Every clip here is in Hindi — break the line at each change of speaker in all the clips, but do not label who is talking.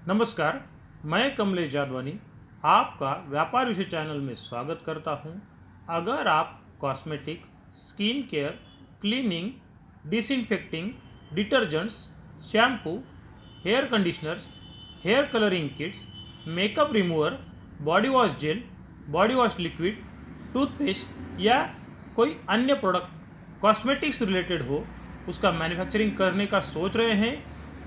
नमस्कार, मैं कमलेश जादवानी आपका व्यापार विषय चैनल में स्वागत करता हूं। अगर आप cosmetic, skin care, cleaning, disinfecting, detergents, shampoo, hair conditioners, hair colouring kits, makeup remover, body wash gel, body wash liquid, toothpaste या कोई अन्य प्रोडक्ट कॉस्मेटिक्स रिलेटेड हो, उसका मैन्युफैक्चरिंग करने का सोच रहे हैं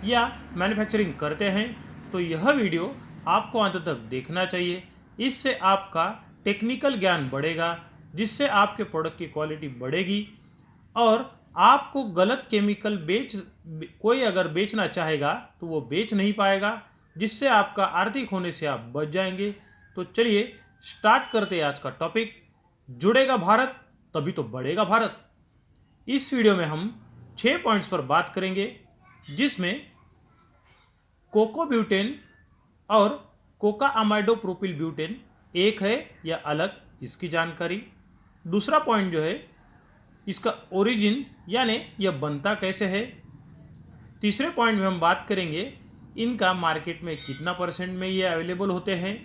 या मैन्युफैक्चरिंग करते हैं, तो यह वीडियो आपको अंत तक देखना चाहिए। इससे आपका टेक्निकल ज्ञान बढ़ेगा, जिससे आपके प्रोडक्ट की क्वालिटी बढ़ेगी और आपको गलत केमिकल कोई अगर बेचना चाहेगा तो वो बेच नहीं पाएगा, जिससे आपका आर्थिक होने से आप बच जाएंगे। तो चलिए स्टार्ट करते हैं आज का टॉपिक। जुड़ेगा भारत तभी तो बढ़ेगा भारत। इस वीडियो में हम 6 पॉइंट्स पर बात करेंगे, जिसमें कोको ब्यूटेन और कोका अमाइडो प्रोपिल ब्यूटेन एक है या अलग, इसकी जानकारी। दूसरा पॉइंट जो है, इसका ओरिजिन यानी यह बनता कैसे है। तीसरे पॉइंट में हम बात करेंगे इनका मार्केट में कितना परसेंट में ये अवेलेबल होते हैं।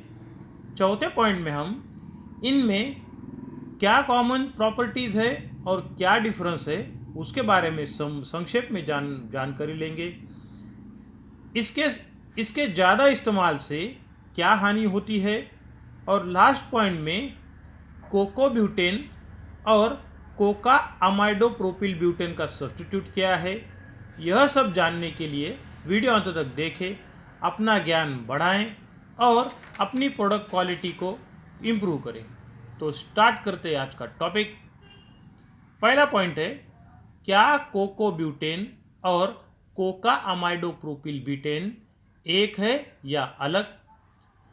चौथे पॉइंट में हम इनमें क्या कॉमन प्रॉपर्टीज़ है और क्या डिफरेंस है, उसके बारे में संक्षेप में जानकारी लेंगे। इसके ज़्यादा इस्तेमाल से क्या हानि होती है, और लास्ट पॉइंट में कोको ब्यूटेन और कोका अमाइडो प्रोपिल ब्यूटेन का सब्स्टिट्यूट क्या है। यह सब जानने के लिए वीडियो अंत तक देखें, अपना ज्ञान बढ़ाएं और अपनी प्रोडक्ट क्वालिटी को इम्प्रूव करें। तो स्टार्ट करते हैं आज का टॉपिक। पहला पॉइंट है, क्या कोको ब्यूटेन और कोका अमाइडो प्रोपिल ब्यूटेन एक है या अलग।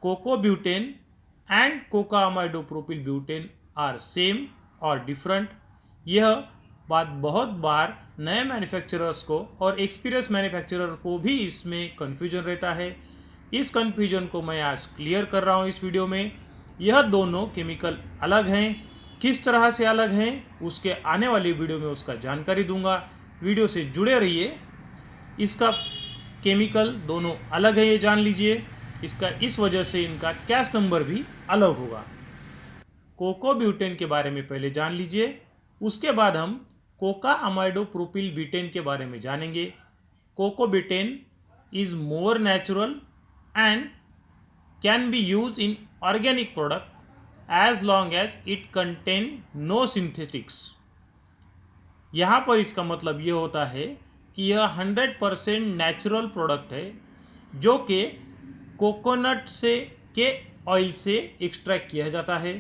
Coco betaine and Coca amido propyl betaine are same और डिफरेंट। यह बात बहुत बार नए मैन्युफैक्चरर्स को और एक्सपीरियंस मैन्युफैक्चरर को भी इसमें कन्फ्यूजन रहता है। इस कन्फ्यूजन को मैं आज क्लियर कर रहा हूँ इस वीडियो में। यह दोनों केमिकल अलग हैं, किस तरह से अलग हैं उसके आने वाली वीडियो में उसका जानकारी दूंगा। वीडियो से जुड़े रहिए। इसका केमिकल दोनों अलग है, ये जान लीजिए। इस वजह से इनका कैश नंबर भी अलग होगा। कोको ब्यूटेन के बारे में पहले जान लीजिए, उसके बाद हम कोका अमाइडो प्रोपिल ब्यूटेन के बारे में जानेंगे। Coco betaine is more natural and can be use in organic product as long as it contain no synthetics. यहाँ पर इसका मतलब ये होता है कि यह 100% नेचुरल प्रोडक्ट है, जो कि कोकोनट के ऑयल से एक्सट्रैक्ट किया जाता है,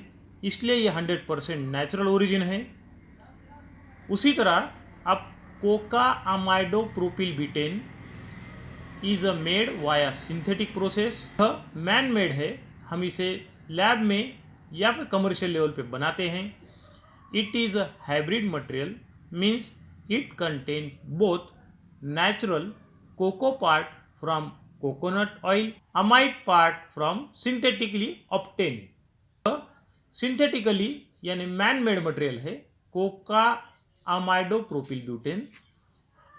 इसलिए यह 100% नेचुरल ओरिजिन है। उसी तरह अब Coca amido propyl butane is a made via synthetic process. यह मैन मेड है, हम इसे लैब में या फिर कमर्शियल लेवल पे बनाते हैं। It is a hybrid material, means it contain both natural cocoa part from coconut oil, amide part from synthetically obtained। Synthetically यानी मैन मेड मटेरियल है कोका अमाइडो प्रोपिल ब्यूटेन।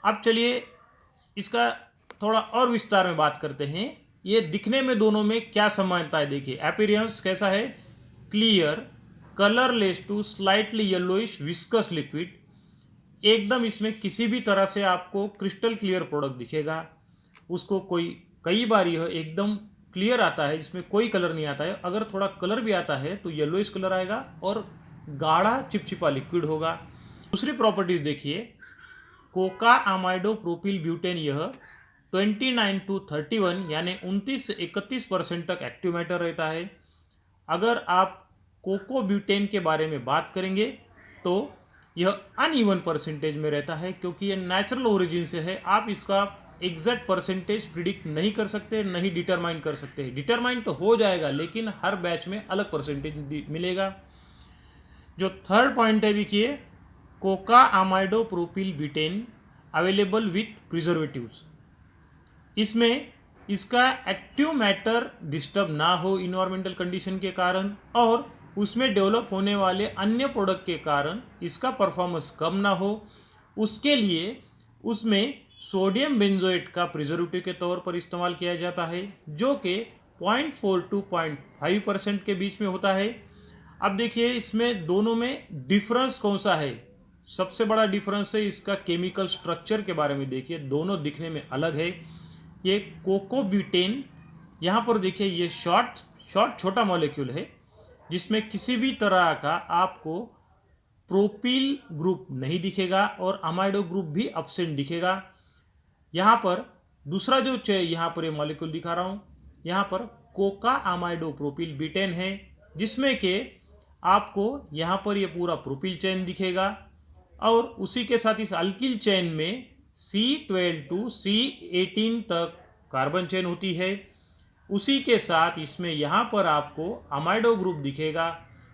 अब चलिए इसका थोड़ा और विस्तार में बात करते हैं। ये दिखने में दोनों में क्या समानता है, देखिए। अपीयरेंस कैसा है, clear, colourless to slightly yellowish viscous liquid. एकदम इसमें किसी भी तरह से आपको क्रिस्टल क्लियर प्रोडक्ट दिखेगा। उसको कई बार यह एकदम क्लियर आता है, जिसमें कोई कलर नहीं आता है। अगर थोड़ा कलर भी आता है तो येलोइश कलर आएगा और गाढ़ा चिपचिपा लिक्विड होगा। दूसरी प्रॉपर्टीज देखिए, कोका अमाइडो प्रोपिल ब्यूटेन यह 29 to 31 यानी 29 से 31% तक एक्टिव मैटर रहता है। अगर आप कोको ब्यूटेन के बारे में बात करेंगे तो यह अनइवन परसेंटेज में रहता है, क्योंकि यह नेचुरल ओरिजिन से है। आप इसका एग्जैक्ट परसेंटेज प्रिडिक्ट नहीं कर सकते, नहीं डिटरमाइन कर सकते। डिटरमाइन तो हो जाएगा, लेकिन हर बैच में अलग परसेंटेज मिलेगा। जो थर्ड पॉइंट है, देखिए, Coca amido propyl butane available with preservatives. इसमें इसका एक्टिव मैटर डिस्टर्ब ना हो इन्वायरमेंटल कंडीशन के कारण, और उसमें डेवलप होने वाले अन्य प्रोडक्ट के कारण इसका परफॉर्मेंस कम ना हो, उसके लिए उसमें सोडियम बेंजोएट का प्रिजर्वेटिव के तौर पर इस्तेमाल किया जाता है, जो कि 0.4 टू 0.5% के बीच में होता है। अब देखिए इसमें दोनों में डिफरेंस कौन सा है। सबसे बड़ा डिफरेंस है इसका केमिकल स्ट्रक्चर के बारे में। देखिए दोनों दिखने में अलग है। ये कोकोब्यूटेन, यहाँ पर देखिए ये शॉर्ट छोटा मॉलिक्यूल है, जिसमें किसी भी तरह का आपको प्रोपिल ग्रुप नहीं दिखेगा और अमाइडो ग्रुप भी एब्सेंट दिखेगा। यहाँ पर दूसरा जो यहाँ पर ये मॉलिक्यूल दिखा रहा हूँ, यहाँ पर कोका अमाइडो प्रोपिल ब्यूटेन है, जिसमें के आपको यहाँ पर ये पूरा प्रोपिल चेन दिखेगा और उसी के साथ इस अल्किल चेन में C12 टू C18 तक कार्बन चेन होती है। उसी के साथ इसमें यहाँ पर आपको अमाइडो ग्रुप दिखेगा।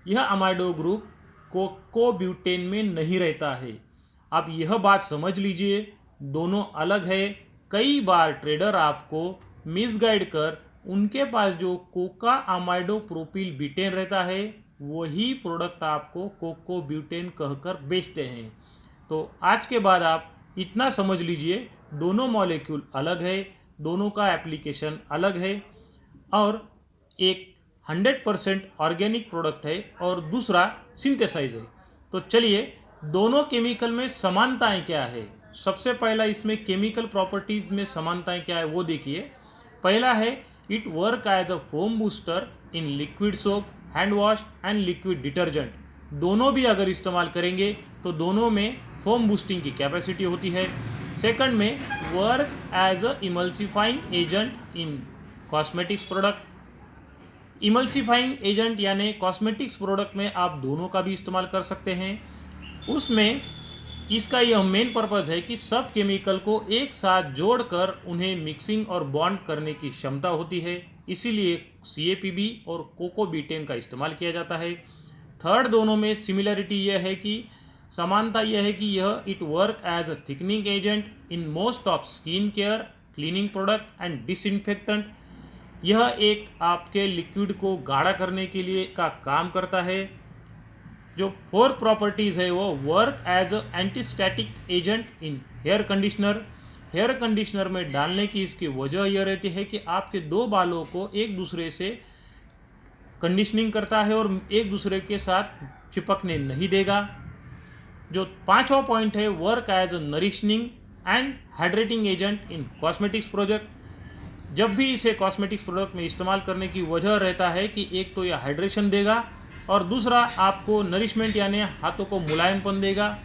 यह अमाइडो ग्रुप कोकोब्यूटेन में नहीं रहता है। आप यह बात समझ लीजिए, दोनों अलग है। कई बार ट्रेडर आपको मिसगाइड कर उनके पास जो कोका अमाइडो प्रोपिल ब्यूटेन रहता है वही प्रोडक्ट आपको कोकोब्यूटेन कहकर बेचते हैं। तो आज के बाद आप इतना समझ लीजिए, दोनों मॉलिक्यूल अलग है, दोनों का एप्लीकेशन अलग है और एक 100% ऑर्गेनिक प्रोडक्ट है और दूसरा सिंथेसाइज है। तो चलिए दोनों केमिकल में समानताएं क्या है। सबसे पहला इसमें केमिकल प्रॉपर्टीज में समानताएं क्या है वो देखिए। पहला है it work as a foam booster in liquid soap, hand wash and liquid detergent. दोनों भी अगर इस्तेमाल करेंगे तो दोनों में फोम बूस्टिंग की कैपेसिटी होती है। सेकंड में work as a emulsifying agent in cosmetics product. Emulsifying agent यानी कॉस्मेटिक्स प्रोडक्ट में आप दोनों का भी इस्तेमाल कर सकते हैं। उसमें इसका यह मेन पर्पस है कि सब केमिकल को एक साथ जोड़कर उन्हें मिक्सिंग और बॉन्ड करने की क्षमता होती है, इसीलिए CAPB और कोकोब्यूटेन का इस्तेमाल किया जाता है। थर्ड, दोनों में सिमिलरिटी यह है कि समानता यह है कि यह it work as a thickening agent in most of skin care, cleaning product and disinfectant. यह एक आपके लिक्विड को गाढ़ा करने के लिए का काम करता है। जो फोर्थ प्रॉपर्टीज़ है वो work as a antistatic agent in hair conditioner. Hair conditioner में डालने की इसकी वजह यह रहती है कि आपके दो बालों को एक दूसरे से कंडीशनिंग करता है और एक दूसरे के साथ चिपकने नहीं देगा। जो पांचवा पॉइंट है work as a nourishing and hydrating agent in cosmetics product. जब भी इसे कॉस्मेटिक्स प्रोडक्ट में इस्तेमाल करने की वजह रहता है कि एक तो यह हाइड्रेशन देगा और दूसरा आपको नरिशमेंट यानी हाथों को मुलायमपन देगा।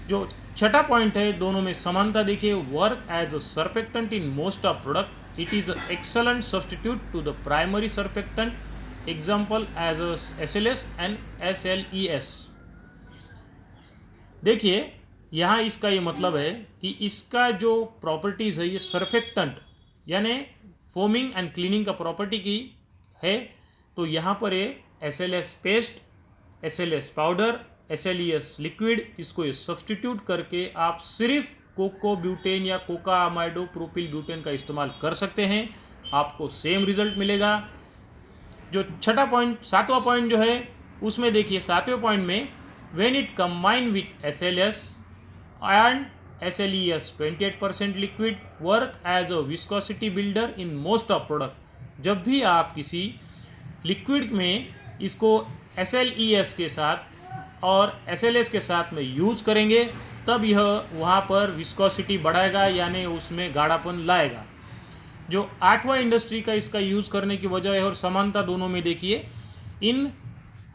जो छठा पॉइंट है, दोनों में समानता देखिए, work as a surfactant in most of product. It is excellent substitute to the primary surfactant, example as SLS and SLES। देखिए यहाँ इसका ये मतलब है कि इसका जो प्रॉपर्टीज़ है ये सर्फेक्टेंट यानी फोमिंग एंड क्लीनिंग का प्रॉपर्टी की है। तो यहाँ पर ये SLS paste, SLS powder, SLES liquid, इसको ये सब्सटीट्यूट करके आप सिर्फ कोकोब्यूटेन या कोका अमाइडो प्रोपिल ब्यूटेन का इस्तेमाल कर सकते हैं, आपको सेम रिजल्ट मिलेगा। जो छठा पॉइंट, सातवां पॉइंट जो है उसमें देखिए, सातवें पॉइंट में when it combined with SLS and SLES 28% liquid work as a viscosity builder in most of product। जब भी आप किसी लिक्विड में इसको SLES के साथ और SLS के साथ में यूज करेंगे तब यह वहाँ पर विस्कोसिटी बढ़ाएगा यानी उसमें गाढ़ापन लाएगा। जो आठवां इंडस्ट्री का इसका यूज़ करने की वजह है और समानता दोनों में देखिए, इन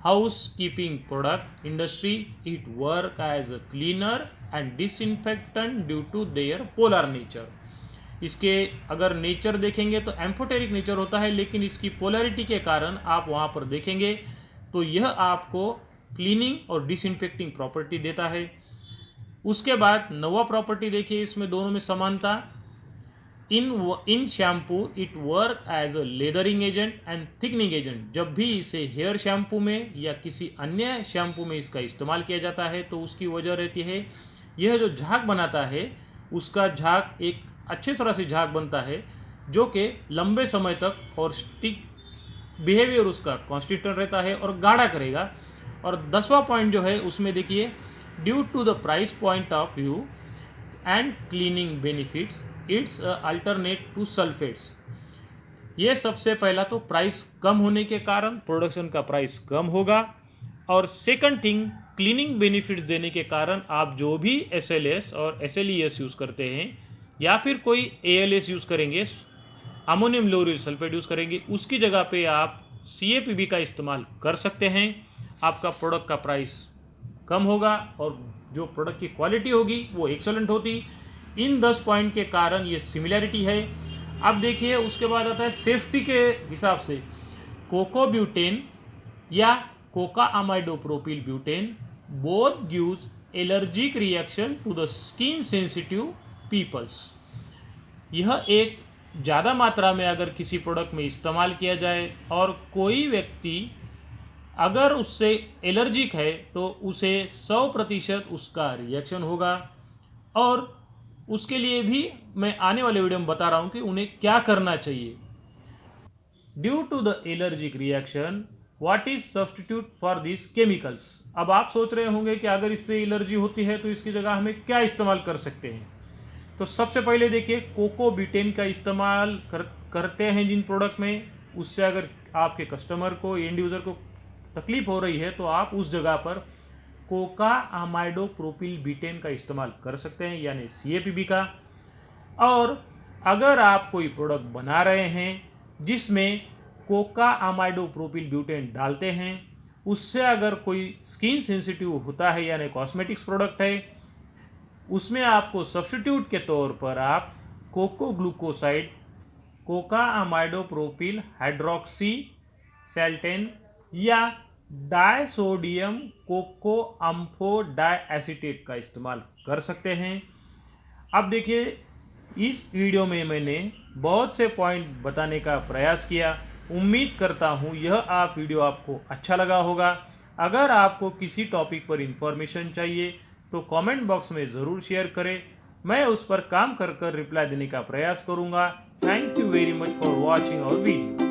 housekeeping product industry it work as a cleaner and disinfectant due to their polar nature। इसके अगर नेचर देखेंगे तो एम्फोटेरिक नेचर होता है, लेकिन इसकी पोलैरिटी के कारण आप वहाँ पर देखेंगे तो यह आपको क्लीनिंग और डिसइंफेक्टिंग प्रॉपर्टी देता है। उसके बाद नवा प्रॉपर्टी देखिए, इसमें दोनों में समानता, in shampoo it work as a lathering agent and thickening agent. जब भी इसे हेयर शैम्पू में या किसी अन्य शैम्पू में इसका इस्तेमाल किया जाता है तो उसकी वजह रहती है यह जो झाग बनाता है उसका झाग एक अच्छे तरह से झाग बनता है जो कि लंबे समय तक और स्टिक बिहेवियर उसका कॉन्स्टिट्यूंट रहता है और गाढ़ा करेगा। और 10वां पॉइंट जो है उसमें देखिए, due to the price point of view and cleaning benefits it's alternate to sulphates. ये सबसे पहला तो प्राइस कम होने के कारण प्रोडक्शन का प्राइस कम होगा, और सेकंड थिंग क्लीनिंग बेनिफिट्स देने के कारण आप जो भी SLS और SLES यूज़ करते हैं या फिर कोई ALS यूज़ करेंगे, अमोनियम लोरिल सल्फेट यूज़ करेंगे, उसकी जगह पे आप CAPB का इस्तेमाल कर सकते हैं। आपका प्रोडक्ट का प्राइस कम होगा और जो प्रोडक्ट की क्वालिटी होगी वो एक्सेलेंट होती। इन 10 पॉइंट के कारण ये सिमिलैरिटी है। अब देखिए उसके बाद आता है सेफ्टी के हिसाब से कोको ब्यूटेन या Coca amido propyl betaine both gives allergic reaction to the skin sensitive peoples. यह एक ज़्यादा मात्रा में अगर किसी प्रोडक्ट में इस्तेमाल किया जाए और कोई व्यक्ति अगर उससे एलर्जिक है तो उसे 100% उसका रिएक्शन होगा, और उसके लिए भी मैं आने वाले वीडियो में बता रहा हूँ कि उन्हें क्या करना चाहिए। Due to the allergic reaction what is substitute for this chemicals. अब आप सोच रहे होंगे कि अगर इससे एलर्जी होती है तो इसकी जगह हमें क्या इस्तेमाल कर सकते हैं। तो सबसे पहले देखिए कोको ब्यूटेन का इस्तेमाल करते हैं जिन प्रोडक्ट में, उससे अगर आपके कस्टमर को एंड यूज़र को तकलीफ हो रही है तो आप उस जगह पर कोका अमाइडो प्रोपिल ब्यूटेन का इस्तेमाल कर सकते हैं, यानी CAPB का। और अगर आप कोई प्रोडक्ट बना रहे हैं जिसमें कोका अमाइडो प्रोपिल ब्यूटेन डालते हैं, उससे अगर कोई स्किन सेंसिटिव होता है यानी कॉस्मेटिक्स प्रोडक्ट है, उसमें आपको सब्स्टिट्यूट के तौर पर आप coco glucoside, coca amido propyl hydroxy sultaine या डायसोडियम कोको अम्फो डायएसीटेट का इस्तेमाल कर सकते हैं। अब देखिए इस वीडियो में मैंने बहुत से पॉइंट बताने का प्रयास किया। उम्मीद करता हूँ यह वीडियो आपको अच्छा लगा होगा। अगर आपको किसी टॉपिक पर इंफॉर्मेशन चाहिए तो कमेंट बॉक्स में ज़रूर शेयर करें, मैं उस पर काम कर रिप्लाई देने का प्रयास करूँगा। Thank you very much for watching our video.